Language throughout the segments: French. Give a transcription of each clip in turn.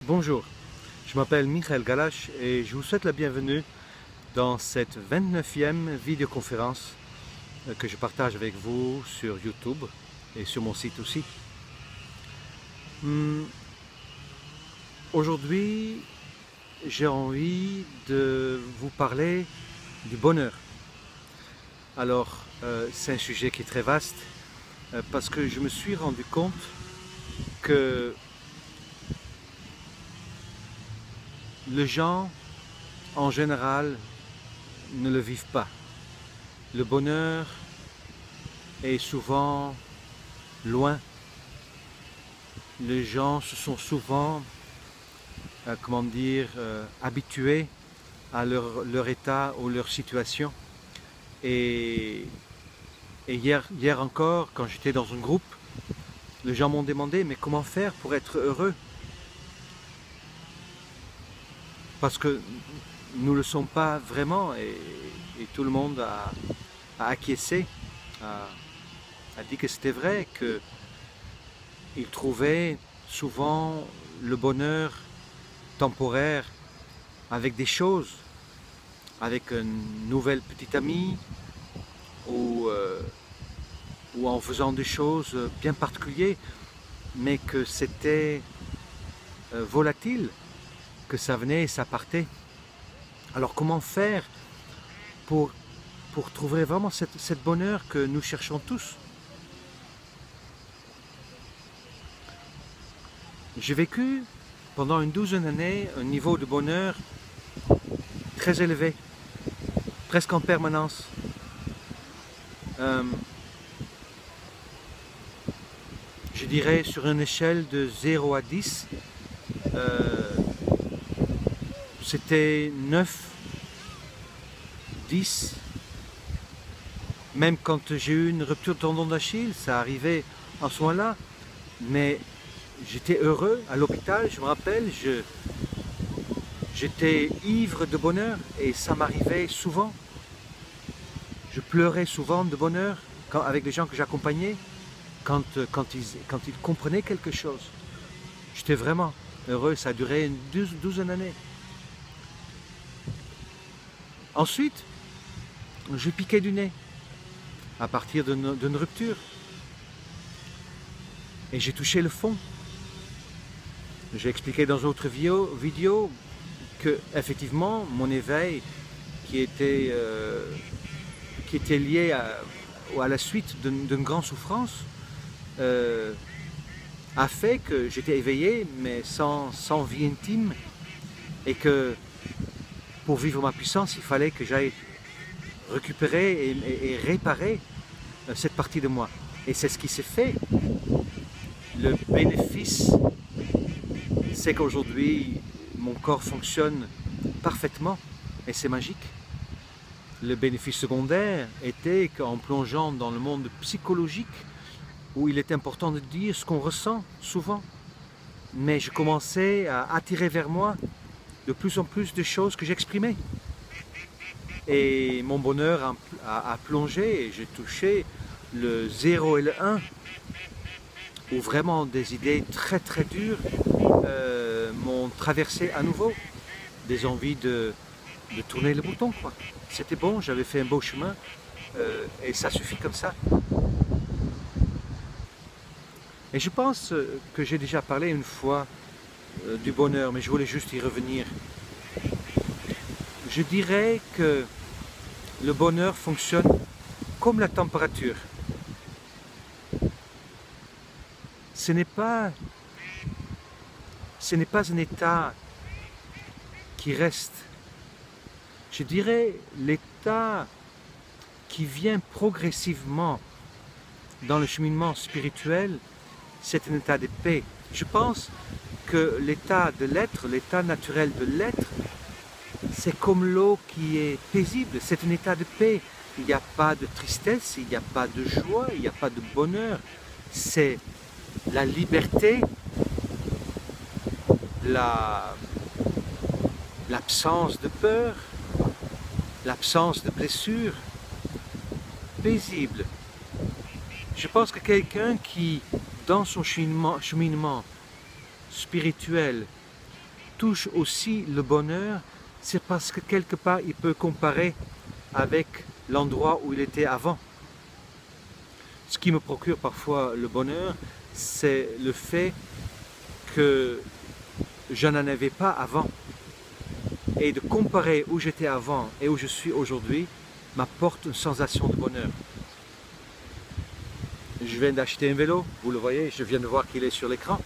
Bonjour, je m'appelle Michael Galache et je vous souhaite la bienvenue dans cette 29e vidéoconférence que je partage avec vous sur YouTube et sur mon site aussi. Aujourd'hui, j'ai envie de vous parler du bonheur. Alors, c'est un sujet qui est très vaste parce que je me suis rendu compte que les gens, en général, ne le vivent pas. Le bonheur est souvent loin. Les gens se sont souvent, habitués à leur état ou leur situation. Et hier encore, quand j'étais dans un groupe, les gens m'ont demandé, mais comment faire pour être heureux? Parce que nous ne le sommes pas vraiment et tout le monde a acquiescé, a dit que c'était vrai, qu'il trouvait souvent le bonheur temporaire avec des choses, avec une nouvelle petite amie ou en faisant des choses bien particulières, mais que c'était volatile, que ça venait et ça partait. Alors comment faire pour trouver vraiment cette bonheur que nous cherchons tous? J'ai vécu pendant une douzaine d'années un niveau de bonheur très élevé, presque en permanence. Je dirais sur une échelle de 0 à 10, c'était 9, 10. Même quand j'ai eu une rupture de tendon d'Achille, ça arrivait en ce moment-là. Mais j'étais heureux à l'hôpital, je me rappelle, j'étais ivre de bonheur et ça m'arrivait souvent. Je pleurais souvent de bonheur avec les gens que j'accompagnais, quand ils comprenaient quelque chose. J'étais vraiment heureux, ça a duré une douzaine d'années. Ensuite, je piquais du nez à partir d'une rupture. Et j'ai touché le fond. J'ai expliqué dans d'autres vidéos que, effectivement, mon éveil qui était lié à la suite d'une grande souffrance a fait que j'étais éveillé, mais sans vie intime, et que pour vivre ma puissance, il fallait que j'aille récupérer et réparer cette partie de moi. Et c'est ce qui s'est fait. Le bénéfice, c'est qu'aujourd'hui, mon corps fonctionne parfaitement et c'est magique. Le bénéfice secondaire était qu'en plongeant dans le monde psychologique, où il est important de dire ce qu'on ressent souvent, mais je commençais à attirer vers moi de plus en plus de choses que j'exprimais. Et mon bonheur a plongé et j'ai touché le 0 et le 1, où vraiment des idées très très dures m'ont traversé à nouveau, des envies de tourner le bouton, quoi. C'était bon, j'avais fait un beau chemin et ça suffit comme ça. Et je pense que j'ai déjà parlé une fois du bonheur, mais je voulais juste y revenir. Je dirais que le bonheur fonctionne comme la température. Ce n'est pas un état qui reste. Je dirais l'état qui vient progressivement dans le cheminement spirituel, c'est un état de paix. Je pense que l'état de l'être, l'état naturel de l'être, c'est comme l'eau qui est paisible, c'est un état de paix. Il n'y a pas de tristesse, il n'y a pas de joie, il n'y a pas de bonheur. C'est la liberté, l'absence de peur, l'absence de blessure, paisible. Je pense que quelqu'un qui, dans son cheminement spirituel, touche aussi le bonheur, c'est parce que quelque part il peut comparer avec l'endroit où il était avant. Ce qui me procure parfois le bonheur, c'est le fait que je n'en avais pas avant. Et de comparer où j'étais avant et où je suis aujourd'hui m'apporte une sensation de bonheur. Je viens d'acheter un vélo, vous le voyez, je viens de voir qu'il est sur l'écran.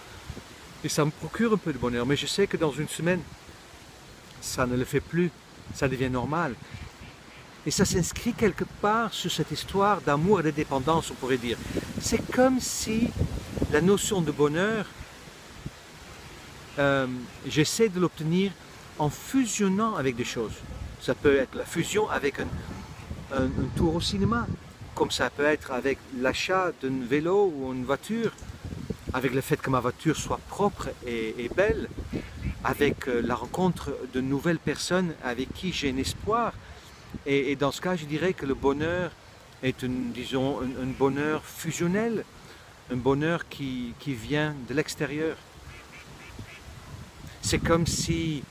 Et ça me procure un peu de bonheur, mais je sais que dans une semaine, ça ne le fait plus, ça devient normal. Et ça s'inscrit quelque part sur cette histoire d'amour et de dépendance, on pourrait dire. C'est comme si la notion de bonheur, j'essaie de l'obtenir en fusionnant avec des choses. Ça peut être la fusion avec un tour au cinéma, comme ça peut être avec l'achat d'un vélo ou une voiture, avec le fait que ma voiture soit propre et belle, avec la rencontre de nouvelles personnes avec qui j'ai un espoir. Et dans ce cas, je dirais que le bonheur est disons, un bonheur fusionnel, un bonheur qui vient de l'extérieur. C'est comme si,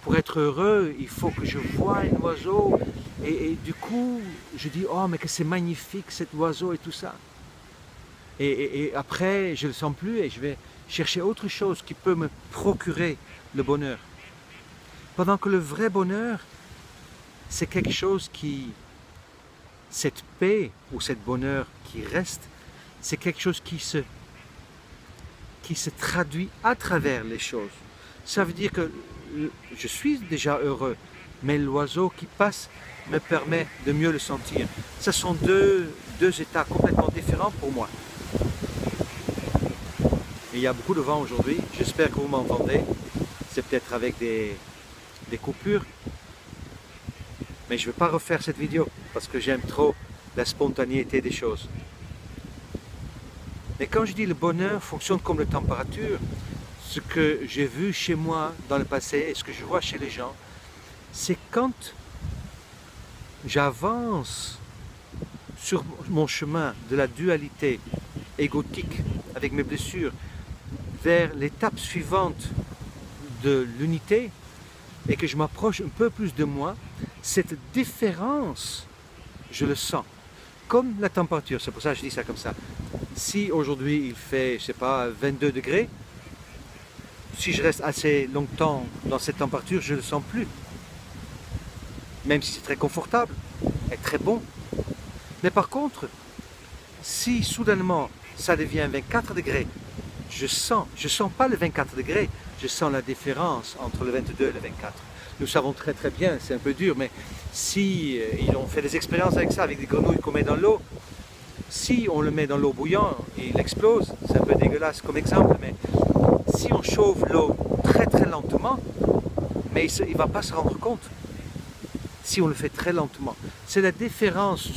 pour être heureux, il faut que je voie un oiseau et du coup, je dis « Oh, mais que c'est magnifique cet oiseau et tout ça ». Et après, je ne le sens plus et je vais chercher autre chose qui peut me procurer le bonheur. Pendant que le vrai bonheur, c'est quelque chose qui, cette paix ou cet bonheur qui reste, c'est quelque chose qui se traduit à travers les choses. Ça veut dire que je suis déjà heureux, mais l'oiseau qui passe me permet de mieux le sentir. Ce sont deux états complètement différents pour moi. Et il y a beaucoup de vent aujourd'hui, j'espère que vous m'entendez. C'est peut-être avec des coupures. Mais je ne vais pas refaire cette vidéo parce que j'aime trop la spontanéité des choses. Mais quand je dis le bonheur fonctionne comme la température, ce que j'ai vu chez moi dans le passé et ce que je vois chez les gens, c'est quand j'avance sur mon chemin de la dualité égotique avec mes blessures vers l'étape suivante de l'unité et que je m'approche un peu plus de moi, cette différence, je le sens. Comme la température, c'est pour ça que je dis ça comme ça. Si aujourd'hui il fait, je sais pas, 22 degrés, si je reste assez longtemps dans cette température, je ne le sens plus. Même si c'est très confortable et très bon. Mais par contre, si soudainement ça devient 24 degrés, je sens pas le 24 degrés, je sens la différence entre le 22 et le 24. Nous savons très très bien, c'est un peu dur, mais si ils ont fait des expériences avec ça, avec des grenouilles qu'on met dans l'eau, si on le met dans l'eau bouillante et il explose, c'est un peu dégueulasse comme exemple, mais si on chauffe l'eau très très lentement, mais il ne va pas se rendre compte. Si on le fait très lentement, c'est la différence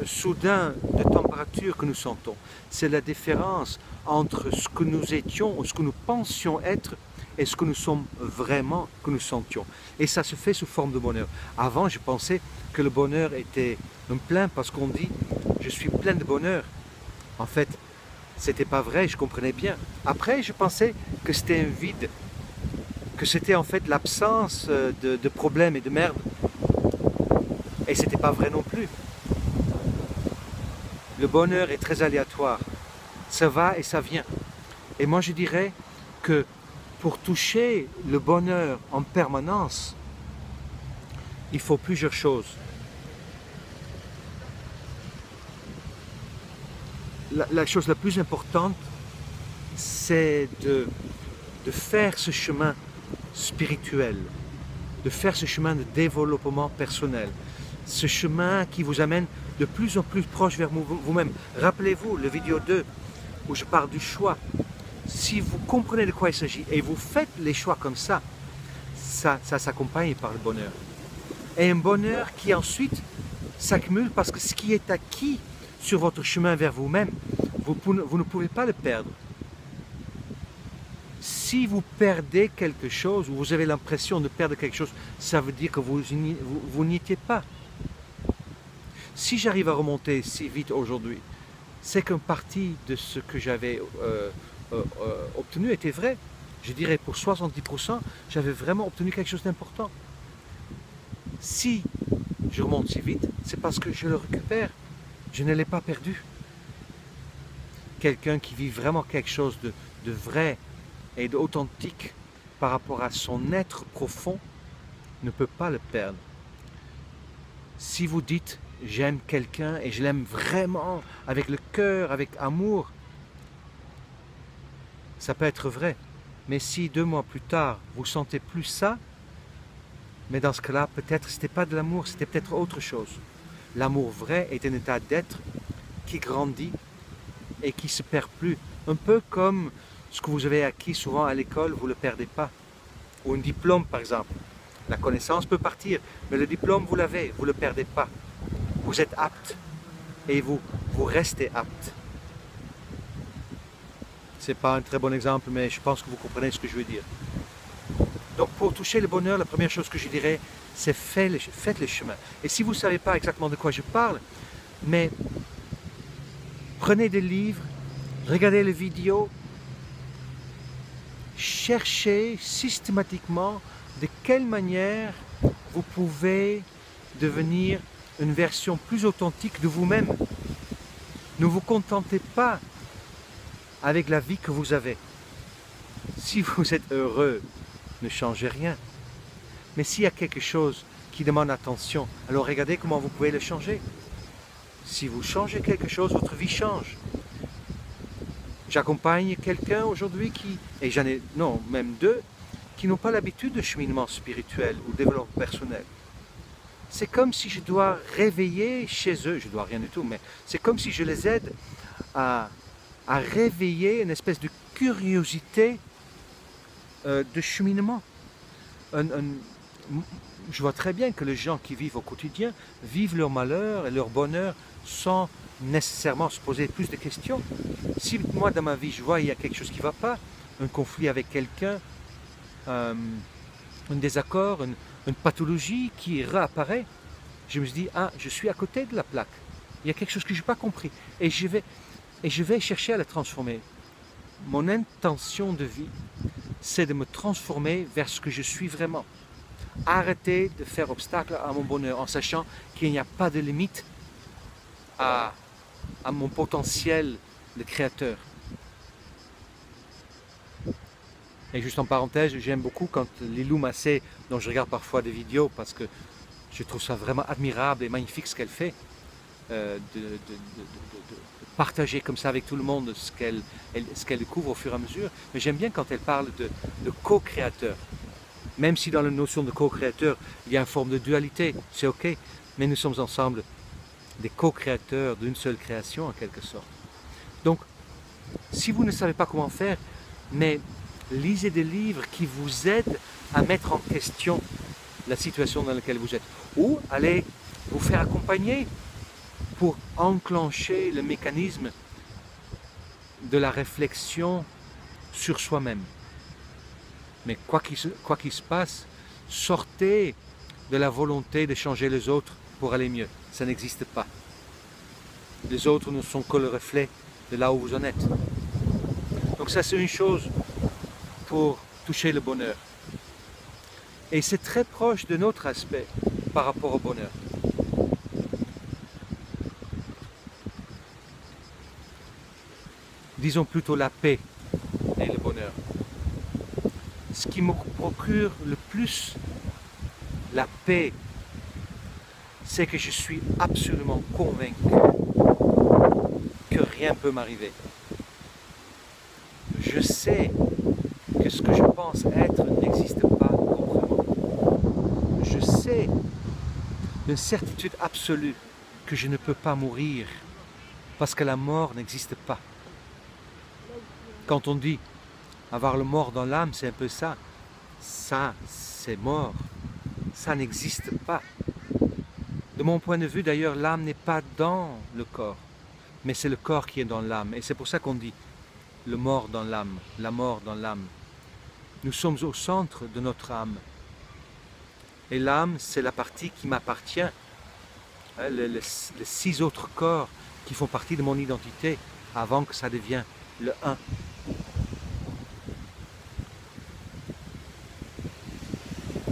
soudain de température que nous sentons. C'est la différence entre ce que nous étions ou ce que nous pensions être et ce que nous sommes vraiment, que nous sentions. Et ça se fait sous forme de bonheur. Avant, je pensais que le bonheur était un plein parce qu'on dit « je suis plein de bonheur ». En fait, c'était pas vrai, je comprenais bien. Après, je pensais que c'était un vide, que c'était en fait l'absence de problèmes et de merde. Et c'était pas vrai non plus. Le bonheur est très aléatoire. Ça va et ça vient. Et moi, je dirais que pour toucher le bonheur en permanence, il faut plusieurs choses. La chose la plus importante, c'est de faire ce chemin spirituel, de faire ce chemin de développement personnel, ce chemin qui vous amène de plus en plus proche vers vous-même. Rappelez-vous le vidéo 2 où je parle du choix. Si vous comprenez de quoi il s'agit et vous faites les choix comme ça, ça s'accompagne par le bonheur. Et un bonheur qui ensuite s'accumule parce que ce qui est acquis sur votre chemin vers vous-même, vous ne pouvez pas le perdre. Si vous perdez quelque chose ou vous avez l'impression de perdre quelque chose, ça veut dire que vous n'y étiez pas. Si j'arrive à remonter si vite aujourd'hui, c'est qu'une partie de ce que j'avais obtenu était vrai. je dirais pour 70%, j'avais vraiment obtenu quelque chose d'important. Si je remonte si vite, c'est parce que je le récupère. Je ne l'ai pas perdu. Quelqu'un qui vit vraiment quelque chose de vrai et d'authentique par rapport à son être profond ne peut pas le perdre. Si vous dites j'aime quelqu'un et je l'aime vraiment avec le cœur, avec amour, ça peut être vrai. Mais si 2 mois plus tard vous sentez plus ça, mais dans ce cas-là, peut-être c'était pas de l'amour, c'était peut-être autre chose. L'amour vrai est un état d'être qui grandit et qui se perd plus. Un peu comme ce que vous avez acquis souvent à l'école, vous ne le perdez pas. Ou un diplôme par exemple. La connaissance peut partir, mais le diplôme vous l'avez, vous ne le perdez pas. Vous êtes apte et vous restez apte. C'est pas un très bon exemple, mais je pense que vous comprenez ce que je veux dire. Donc pour toucher le bonheur, la première chose que je dirais, c'est faites le chemin. Et si vous ne savez pas exactement de quoi je parle, mais prenez des livres, regardez les vidéos, cherchez systématiquement de quelle manière vous pouvez devenir une version plus authentique de vous-même. Ne vous contentez pas avec la vie que vous avez. Si vous êtes heureux, ne changez rien. Mais s'il y a quelque chose qui demande attention, alors regardez comment vous pouvez le changer. Si vous changez quelque chose, votre vie change. J'accompagne quelqu'un aujourd'hui qui, et j'en ai, non, même 2, qui n'ont pas l'habitude de cheminement spirituel ou développement personnel. C'est comme si je dois réveiller chez eux, je dois rien du tout, mais c'est comme si je les aide à réveiller une espèce de curiosité de cheminement. Je vois très bien que les gens qui vivent au quotidien vivent leur malheur et leur bonheur sans nécessairement se poser plus de questions. Si moi dans ma vie je vois qu'il y a quelque chose qui ne va pas, un conflit avec quelqu'un, un désaccord, une pathologie qui réapparaît, je me dis, ah, je suis à côté de la plaque, il y a quelque chose que je n'ai pas compris et je vais chercher à la transformer. Mon intention de vie, c'est de me transformer vers ce que je suis vraiment. Arrêter de faire obstacle à mon bonheur en sachant qu'il n'y a pas de limite à mon potentiel de créateur. Et juste en parenthèse, j'aime beaucoup quand Lilou Massé, dont je regarde parfois des vidéos parce que je trouve ça vraiment admirable et magnifique ce qu'elle fait, de partager comme ça avec tout le monde ce qu'elle découvre au fur et à mesure. Mais j'aime bien quand elle parle de co-créateur. Même si dans la notion de co-créateur, il y a une forme de dualité, c'est ok, mais nous sommes ensemble des co-créateurs d'une seule création en quelque sorte. Donc, si vous ne savez pas comment faire, mais lisez des livres qui vous aident à mettre en question la situation dans laquelle vous êtes. Ou allez vous faire accompagner pour enclencher le mécanisme de la réflexion sur soi-même. Mais quoi qu'il se passe, sortez de la volonté de changer les autres pour aller mieux. Ça n'existe pas. Les autres ne sont que le reflet de là où vous en êtes. Donc ça c'est une chose pour toucher le bonheur. Et c'est très proche de notre aspect par rapport au bonheur. Disons plutôt la paix et le bonheur. Ce qui me procure le plus la paix, c'est que je suis absolument convaincu que rien ne peut m'arriver. Je sais que ce que je pense être n'existe pas complètement. Je sais d'une certitude absolue que je ne peux pas mourir parce que la mort n'existe pas. Quand on dit avoir le mort dans l'âme, c'est un peu ça. Ça, c'est mort. Ça n'existe pas. De mon point de vue, d'ailleurs, l'âme n'est pas dans le corps, mais c'est le corps qui est dans l'âme. Et c'est pour ça qu'on dit le mort dans l'âme, la mort dans l'âme. Nous sommes au centre de notre âme. Et l'âme, c'est la partie qui m'appartient. Les 6 autres corps qui font partie de mon identité avant que ça devienne le un.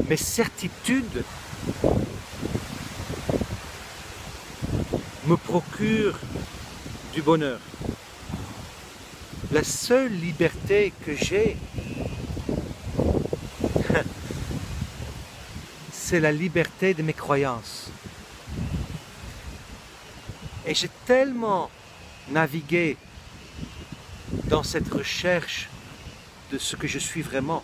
Mes certitudes me procurent du bonheur. La seule liberté que j'ai, c'est la liberté de mes croyances. Et j'ai tellement navigué dans cette recherche de ce que je suis vraiment.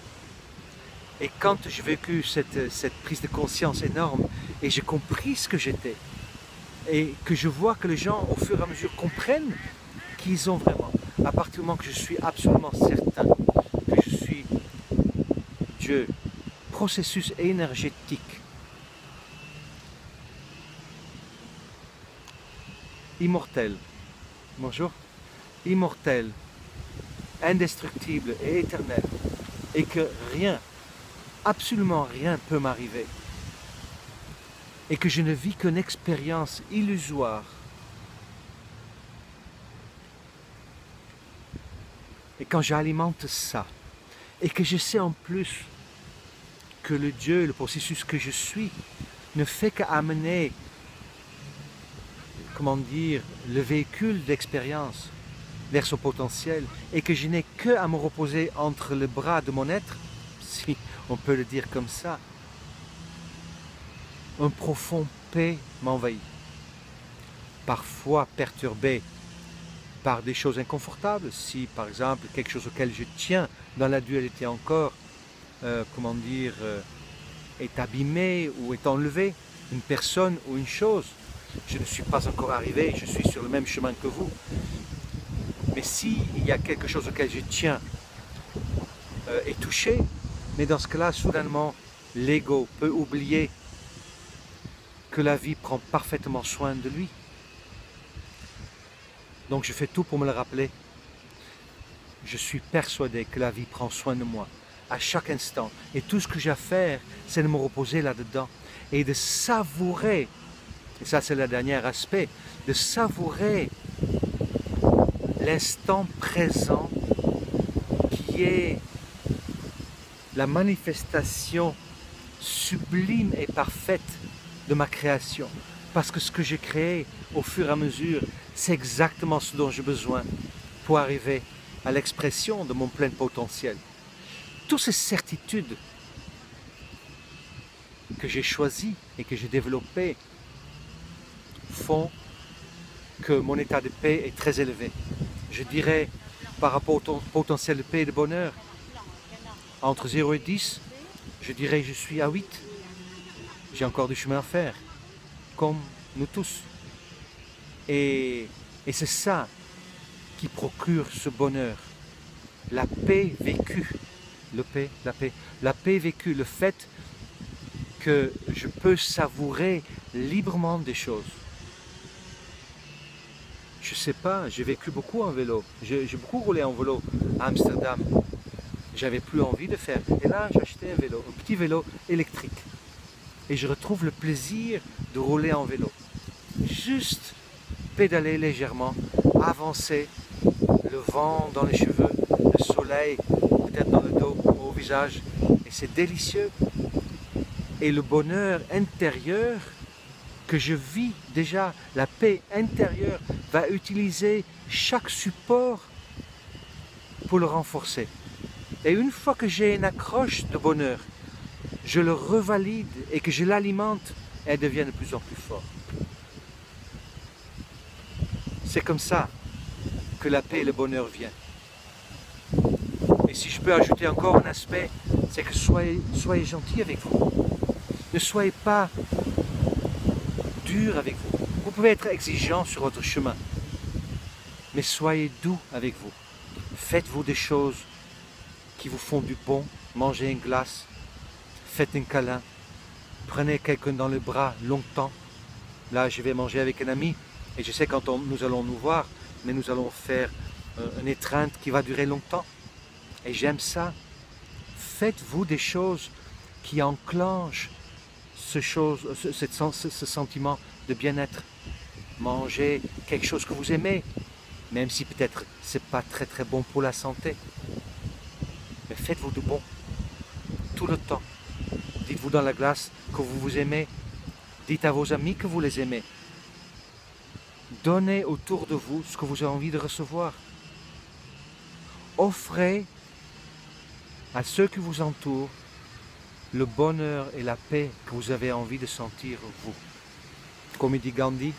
Et quand j'ai vécu cette prise de conscience énorme et j'ai compris ce que j'étais, et que je vois que les gens au fur et à mesure comprennent qui ils sont vraiment, à partir du moment que je suis absolument certain que je suis Dieu, processus énergétique, immortel, bonjour, immortel, indestructible et éternel, et que rien, absolument rien peut m'arriver, et que je ne vis qu'une expérience illusoire, et quand j'alimente ça, et que je sais en plus que le Dieu, le processus que je suis, ne fait qu'amener, comment dire, le véhicule d'expérience vers son potentiel, et que je n'ai que à me reposer entre les bras de mon être, si on peut le dire comme ça, un profond paix m'envahit, parfois perturbé par des choses inconfortables, si par exemple quelque chose auquel je tiens dans la dualité encore, comment dire, est abîmé ou est enlevé, une personne ou une chose, je ne suis pas encore arrivé, je suis sur le même chemin que vous. Mais s'il y a quelque chose auquel je tiens est touché, mais dans ce cas-là, soudainement, l'ego peut oublier que la vie prend parfaitement soin de lui. Donc je fais tout pour me le rappeler. Je suis persuadé que la vie prend soin de moi à chaque instant. Et tout ce que j'ai à faire, c'est de me reposer là-dedans et de savourer, et ça c'est le dernier aspect, de savourer l'instant présent qui est la manifestation sublime et parfaite de ma création. Parce que ce que j'ai créé au fur et à mesure, c'est exactement ce dont j'ai besoin pour arriver à l'expression de mon plein potentiel. Toutes ces certitudes que j'ai choisies et que j'ai développées font que mon état de paix est très élevé. Je dirais, par rapport au potentiel de paix et de bonheur, entre 0 et 10, je dirais que je suis à 8. J'ai encore du chemin à faire, comme nous tous. Et c'est ça qui procure ce bonheur. La paix vécue, la paix vécue, le fait que je peux savourer librement des choses. Je sais pas, j'ai vécu beaucoup en vélo, j'ai beaucoup roulé en vélo à Amsterdam. J'avais plus envie de faire. Et là, j'ai acheté un vélo, un petit vélo électrique. Et je retrouve le plaisir de rouler en vélo. Juste pédaler légèrement, avancer, le vent dans les cheveux, le soleil peut-être dans le dos, au visage. Et c'est délicieux. Et le bonheur intérieur que je vis déjà, la paix intérieure, va utiliser chaque support pour le renforcer. Et une fois que j'ai une accroche de bonheur, je le revalide et que je l'alimente, elle devient de plus en plus fort. C'est comme ça que la paix et le bonheur viennent. Et si je peux ajouter encore un aspect, c'est que soyez gentil avec vous. Ne soyez pas dur avec vous. Vous pouvez être exigeant sur votre chemin, mais soyez doux avec vous. Faites-vous des choses qui vous font du bon. Mangez une glace, faites un câlin, prenez quelqu'un dans le bras longtemps. Là, je vais manger avec un ami et je sais quand nous allons nous voir, mais nous allons faire une étreinte qui va durer longtemps. Et j'aime ça. Faites-vous des choses qui enclenchent ce sentiment de bien-être. Mangez quelque chose que vous aimez, même si peut-être c'est pas très très bon pour la santé. Mais faites-vous du bon, tout le temps. Dites-vous dans la glace que vous vous aimez. Dites à vos amis que vous les aimez. Donnez autour de vous ce que vous avez envie de recevoir. Offrez à ceux qui vous entourent le bonheur et la paix que vous avez envie de sentir vous. Comme il dit Gandhi,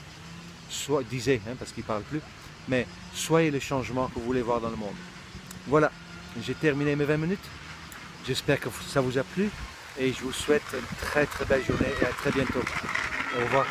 disait, parce qu'il ne parle plus, mais soyez le changement que vous voulez voir dans le monde. Voilà, j'ai terminé mes 20 minutes. J'espère que ça vous a plu et je vous souhaite une très très belle journée et à très bientôt. Au revoir.